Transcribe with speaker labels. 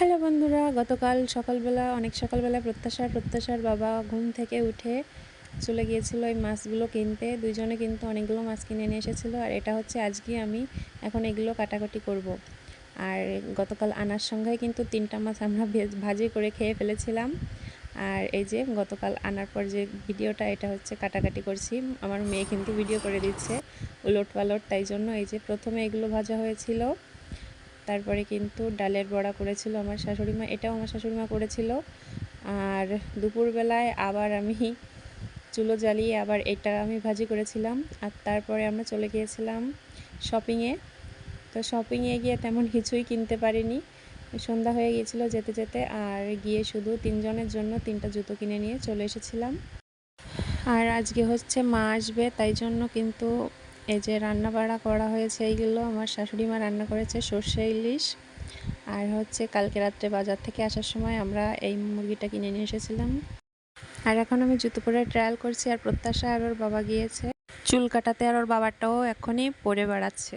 Speaker 1: Hello বন্ধুরা, গতকাল সকালবেলা অনেক সকালবেলা প্রত্যাশার বাবা ঘুম থেকে উঠে চলে গিয়েছিল এই মাছগুলো কিনতে। দুইজনে কিন্তু অনেকগুলো মাছ কিনে নিয়ে এসেছিলো। আর এটা হচ্ছে আজকে আমি এখন এগুলো কাটাকাটি করব। আর গতকাল আনার সঙ্গে কিন্তু 3টা মাছ আমরা ভাজি করে খেয়ে ফেলেছিলাম। আর এই যে গতকাল আনার পর যে ভিডিওটা, এটা হচ্ছে কাটাকাটি করছি। আমার মেয়ে কিন্তু ভিডিও করে দিচ্ছে উলট পালট, তাই জন্য এই যে প্রথমে এগুলো ভাজা হয়েছিল, তারপরে কিন্তু ডালের বড়া করেছিল আমার শাশুড়ি মা, এটাও আমার শাশুড়ি মা করেছিল। আর দুপুরবেলায় আবার আমি চুলো জ্বালিয়ে আবার এটা আমি ভাজি করেছিলাম। আর তারপরে আমরা চলে গিয়েছিলাম শপিংয়ে। তো শপিংয়ে গিয়ে তেমন কিছুই কিনতে পারিনি, সন্ধ্যা হয়ে গিয়েছিল যেতে যেতে। আর গিয়ে শুধু 3জনের জন্য 3টা জুতো কিনে নিয়ে চলে এসেছিলাম। আর আজকে হচ্ছে মা আসবে, তাই জন্য কিন্তু এই যে রান্না বাড়া করা হয়েছে। এইগুলো আমার শাশুড়ি মা রান্না করেছে, সর্ষে ইলিশ। আর হচ্ছে কালকে রাত্রে বাজার থেকে আসার সময় আমরা এই মুরগিটা কিনে নিয়ে এসেছিলাম। আর এখন আমি জুতো পরে ট্রায়াল করছি। আর প্রত্যাশা আর ওর বাবা গিয়েছে চুল কাটাতে, আর ওর বাবাটাও এখনই পরে বেড়াচ্ছে।